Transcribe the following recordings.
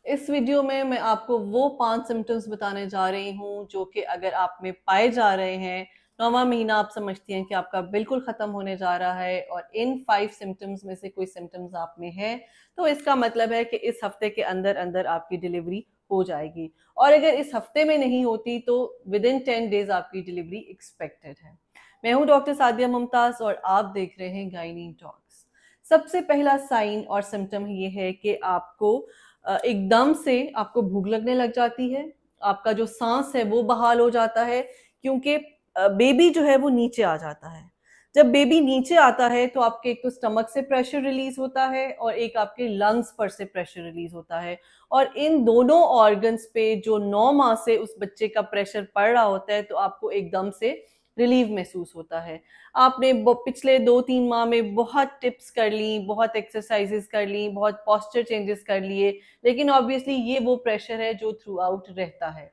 इस वीडियो में मैं आपको वो 5 सिम्पटम्स बताने जा रही हूँ जो कि अगर आप में पाए जा रहे हैं, 9वां महीना आप समझती हैं कि आपका बिल्कुल ख़त्म होने जा रहा है और इन 5 सिम्पटम्स में से कोई सिम्पटम्स आप में है, तो इसका मतलब है कि इस हफ्ते के अंदर-अंदर आपकी डिलीवरी हो जाएगी और अगर इस हफ्ते में नहीं होती तो विदिन 10 डेज़ आपकी डिलीवरी एक्सपेक्टेड है। मैं हूँ डॉक्टर सादिया मुमताज़ और आप देख रहे हैं गायनी टॉक्स। सबसे पहला साइन और सिम्पटम ये है कि आपको एकदम से आपको भूख लगने लग जाती है, आपका जो सांस है वो बहाल हो जाता है क्योंकि बेबी जो है वो नीचे आ जाता है। जब बेबी नीचे आता है तो आपके एक तो स्टमक से प्रेशर रिलीज होता है और एक आपके लंग्स पर से प्रेशर रिलीज होता है और इन दोनों ऑर्गन्स पे जो 9 माह से उस बच्चे का प्रेशर पड़ रहा होता है तो आपको एकदम से रिलीव महसूस होता है। आपने पिछले 2-3 माह में बहुत टिप्स कर ली, बहुत एक्सरसाइजेस कर ली, बहुत पॉस्चर चेंजेस कर लिए, लेकिन ऑब्वियसली ये वो प्रेशर है जो थ्रू आउट रहता है।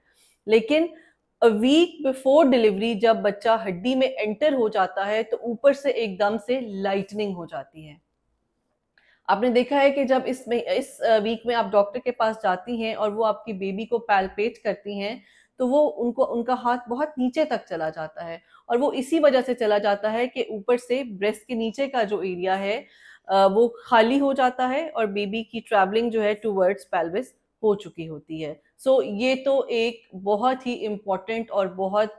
लेकिन अ वीक बिफोर डिलीवरी जब बच्चा हड्डी में एंटर हो जाता है तो ऊपर से एकदम से लाइटनिंग हो जाती है। आपने देखा है कि जब इस वीक में आप डॉक्टर के पास जाती हैं और वो आपकी बेबी को पैल्पेट करती हैं, तो वो उनको उनका हाथ बहुत नीचे तक चला जाता है और वो इसी वजह से चला जाता है कि ऊपर से ब्रेस्ट के नीचे का जो एरिया है वो खाली हो जाता है और बेबी की ट्रैवलिंग जो है टुवर्ड्स पेल्विस हो चुकी होती है। सो ये तो एक बहुत ही इम्पोर्टेंट और बहुत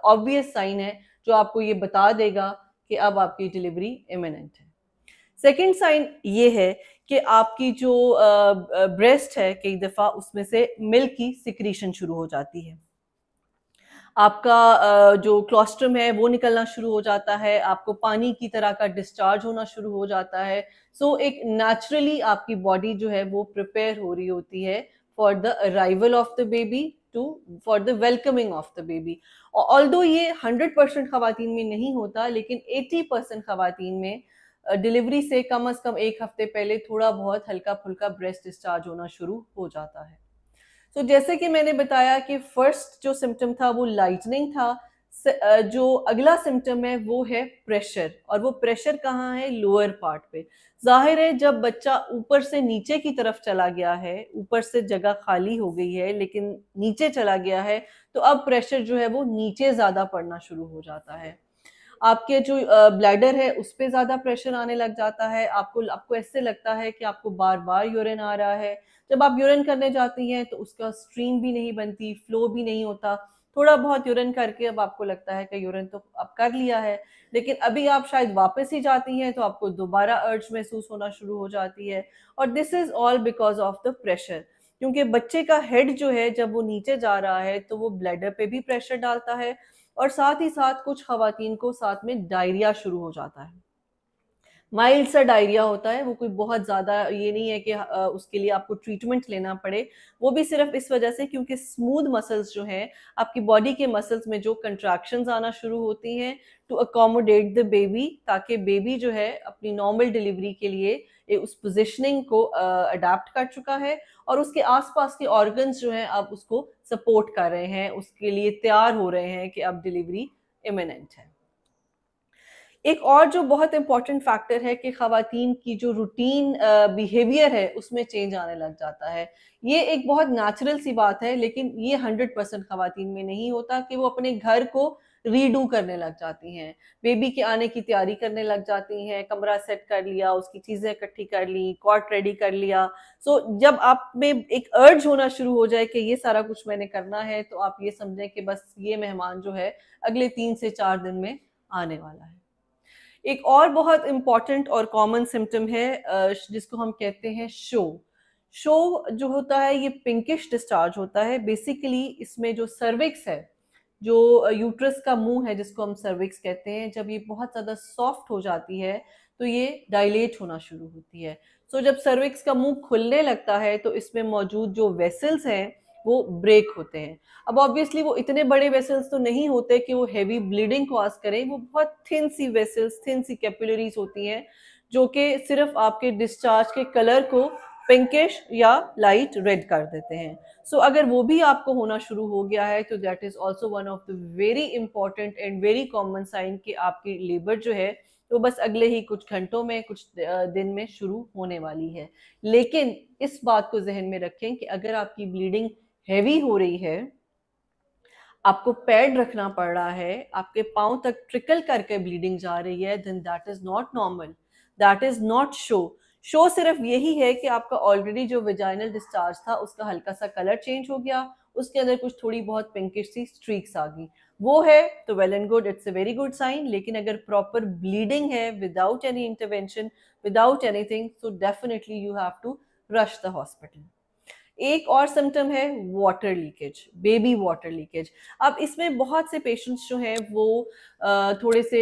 ऑब्वियस साइन है जो आपको ये बता देगा कि अब आपकी डिलीवरी इमिनेंट है। सेकेंड साइन ये है कि आपकी जो ब्रेस्ट है कई दफ़ा उसमें से मिल्क की सिक्रीशन शुरू हो जाती है। आपका जो क्लोस्ट्रम है वो निकलना शुरू हो जाता है, आपको पानी की तरह का डिस्चार्ज होना शुरू हो जाता है। सो एक नेचुरली आपकी बॉडी जो है वो प्रिपेयर हो रही होती है for the arrival of the baby to for the welcoming of the baby. Although ये 100% खवातीन में नहीं होता, लेकिन 80% खवातीन में डिलीवरी से कम अज़ कम 1 हफ्ते पहले थोड़ा बहुत हल्का-फुल्का ब्रेस्ट डिस्चार्ज होना शुरू हो जाता है। तो जैसे कि मैंने बताया कि फर्स्ट जो सिम्पटम था वो लाइटनिंग था। जो अगला सिम्पटम है वो है प्रेशर और वो प्रेशर कहाँ है? लोअर पार्ट पे। ज़ाहिर है जब बच्चा ऊपर से नीचे की तरफ चला गया है, ऊपर से जगह खाली हो गई है लेकिन नीचे चला गया है, तो अब प्रेशर जो है वो नीचे ज़्यादा पड़ना शुरू हो जाता है। आपके जो ब्लैडर है उस पे ज़्यादा प्रेशर आने लग जाता है, आपको आपको ऐसे लगता है कि आपको बार-बार यूरिन आ रहा है। जब आप यूरिन करने जाती हैं तो उसका स्ट्रीम भी नहीं बनती, फ्लो भी नहीं होता। थोड़ा बहुत यूरिन करके अब आपको लगता है कि यूरिन तो अब कर लिया है, लेकिन अभी आप शायद वापस ही जाती हैं तो आपको दोबारा अर्ज महसूस होना शुरू हो जाती है और this is all because of the pressure. क्योंकि बच्चे का हेड जो है जब वो नीचे जा रहा है तो वो ब्लैडर पे भी प्रेशर डालता है और साथ ही साथ कुछ खवातीन को साथ में डायरिया शुरू हो जाता है। माइल्ड सा डायरिया होता है, वो कोई बहुत ज़्यादा ये नहीं है कि उसके लिए आपको ट्रीटमेंट लेना पड़े। वो भी सिर्फ़ इस वजह से क्योंकि स्मूथ मसल्स जो हैं, आपकी बॉडी के मसल्स में जो कंट्रैक्शंस आना शुरू होती हैं टू अकोमोडेट द बेबी, ताकि बेबी जो है अपनी नॉर्मल डिलीवरी के लिए उस पोज़ीशनिंग को अडॉप्ट कर चुका है और उसके आस-पास के ऑर्गन्स जो हैं अब उसको सपोर्ट कर रहे हैं, उसके लिए तैयार हो रहे हैं कि अब डिलीवरी इमिनेंट है। एक और जो बहुत इम्पोर्टेंट फैक्टर है कि खवातीन की जो रूटीन बिहेवियर है उसमें चेंज आने लग जाता है। ये एक बहुत नेचुरल सी बात है, लेकिन ये 100% खवातीन में नहीं होता कि वो अपने घर को रीडू करने लग जाती हैं। बेबी के आने की तैयारी करने लग जाती हैं, कमरा सेट कर लिया, उसकी चीज़ें इकट्ठी कर ली, कॉट रेडी कर लिया। सो जब आप में एक अर्ज होना शुरू हो जाए कि ये सारा कुछ मैंने करना है, तो आप ये समझें कि बस ये मेहमान जो है अगले 3 से 4 दिन में आने वाला है। एक और बहुत इम्पॉर्टेंट और कॉमन सिम्पटम है जिसको हम कहते हैं शो। शो जो होता है ये पिंकिश डिस्चार्ज होता है। बेसिकली इसमें जो सर्विक्स है, जो यूट्रस का मुंह है जिसको हम सर्विक्स कहते हैं, जब ये बहुत ज़्यादा सॉफ्ट हो जाती है तो ये डायलेट होना शुरू होती है। सो जब सर्विक्स का मुंह खुलने लगता है तो इसमें मौजूद जो वेसल्स हैं वो ब्रेक होते हैं। अब ऑब्वियसली वो इतने बड़े वेसल्स तो नहीं होते कि वो हेवी ब्लीडिंग कॉज करें, वो बहुत थिन सी वेसल्स, थिन सी कैपिलरीज होती हैं जो कि सिर्फ आपके डिस्चार्ज के कलर को पिंकिश या लाइट रेड कर देते हैं। सो अगर वो भी आपको होना शुरू हो गया है तो that is also one of the very important and very common sign कि आपकी लेबर जो है तो बस अगले ही कुछ घंटों में, कुछ दिन में शुरू होने वाली है। लेकिन इस बात को जहन में रखें कि अगर आपकी ब्लीडिंग हैवी हो रही है, आपको पैड रखना पड़ रहा है, आपके पाँव तक ट्रिकल करके ब्लीडिंग जा रही है, then that is not normal, that is not show. Show सिर्फ यही है कि आपका ऑलरेडी जो वेजाइनल डिस्चार्ज था उसका हल्का सा कलर चेंज हो गया, उसके अंदर कुछ थोड़ी बहुत पिंकिश सी स्ट्रीक्स आ गई, वो है तो well and good, it's a very good sign. लेकिन अगर प्रॉपर ब्लीडिंग है without any intervention, without anything, so definitely you have to rush the hospital. एक और सिम्टम है water leakage, baby water leakage. अब इसमें बहुत से पेशेंट्स जो हैं वो थोड़े से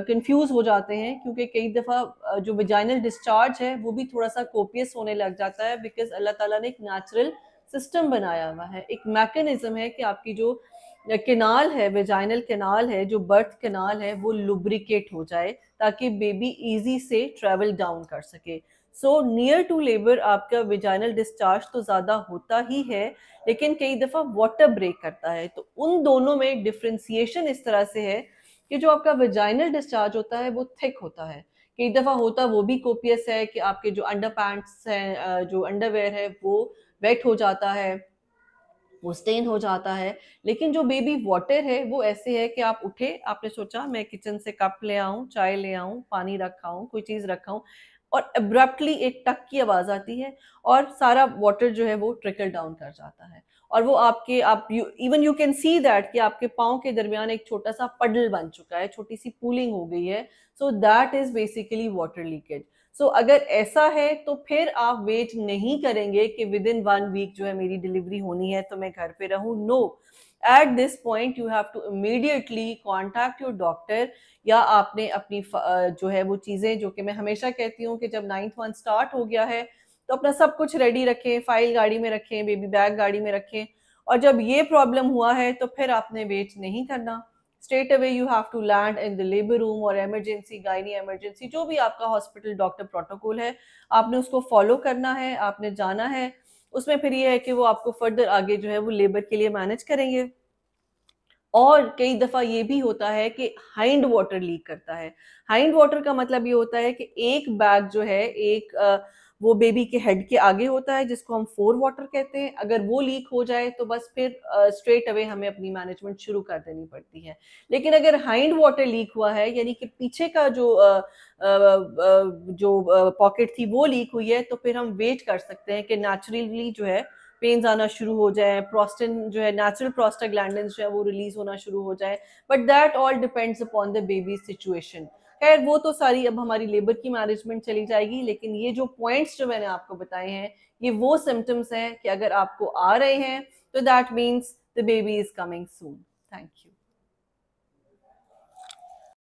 कंफ्यूज हो जाते हैं, क्योंकि कई दफ़ा जो वेजाइनल डिस्चार्ज है वो भी थोड़ा सा कोपियस होने लग जाता है, बिकॉज अल्लाह ताला ने एक नेचुरल सिस्टम बनाया हुआ है, एक मैकेनिज्म है कि आपकी जो केनाल है, वेजाइनल केनाल है, जो बर्थ केनाल है, वो लुब्रिकेट हो जाए ताकि बेबी इजी से ट्रेवल डाउन कर सके। सो नियर टू लेबर आपका वेजाइनल डिस्चार्ज तो ज़्यादा होता ही है, लेकिन कई दफ़ा वाटर ब्रेक करता है। तो उन दोनों में डिफ्रेंसिएशन इस तरह से है कि जो आपका वेजाइनल डिस्चार्ज होता है वो थिक होता है, कई दफ़ा होता वो भी कोपियस है कि आपके जो अंडर पैंट्स हैं, जो अंडरवेयर है वो वेट हो जाता है, वो स्टेन हो जाता है। लेकिन जो बेबी वाटर है वो ऐसे है कि आप उठे, आपने सोचा मैं किचन से कप ले आऊं, चाय ले आऊं, पानी रखाऊं, कोई चीज रखाऊं, और अब्रप्टली एक टक की आवाज आती है और सारा वाटर जो है वो ट्रिकल डाउन कर जाता है। और वो आपके आप even you can see that कि आपके पाँव के दरमियान एक छोटा सा पडल बन चुका है, छोटी सी पूलिंग हो गई है। So that is basically water leakage. सो अगर ऐसा है तो फिर आप वेट नहीं करेंगे कि विद इन 1 वीक जो है मेरी डिलीवरी होनी है तो मैं घर पे रहूं। No, at this point you have to immediately contact your doctor, या आपने अपनी जो है वो चीज़ें, जो कि मैं हमेशा कहती हूँ कि जब 9th मंथ स्टार्ट हो गया है तो अपना सब कुछ रेडी रखें, फाइल गाड़ी में रखें, बेबी बैग गाड़ी में रखें, और जब ये प्रॉब्लम हुआ है तो फिर आपने वेट नहीं करना, straight away you have to land in the labour room और इमरजेंसी, गायनी इमरजेंसी, जो भी आपका हॉस्पिटल डॉक्टर प्रोटोकॉल है आपने उसको फॉलो करना है, आपने जाना है। उसमें फिर ये है कि वो आपको फर्दर आगे जो है वो लेबर के लिए मैनेज करेंगे। और कई दफा ये भी होता है कि हाइंड वाटर लीक करता है। हाइंड वाटर का मतलब ये होता है कि एक बैग जो है, एक वो बेबी के हेड के आगे होता है, जिसको हम फोर वाटर कहते हैं। अगर वो लीक हो जाए तो बस फिर स्ट्रेट अवे हमें अपनी मैनेजमेंट शुरू कर देनी पड़ती है। लेकिन अगर हाइंड वाटर लीक हुआ है, यानी कि पीछे का जो पॉकेट थी वो लीक हुई है, तो फिर हम वेट कर सकते हैं कि नेचुरली जो है पेन्स आना शुरू हो जाए, प्रोस्टिन जो है, नेचुरल प्रोस्टाग्लैंडिन्स जो है वो रिलीज होना शुरू हो जाए। But that all depends upon the baby situation. खैर वो तो सारी अब हमारी लेबर की मैनेजमेंट चली जाएगी, लेकिन ये जो पॉइंट्स जो मैंने आपको बताए हैं ये वो सिम्टम्स हैं कि अगर आपको आ रहे हैं तो that means the baby is coming soon. Thank you.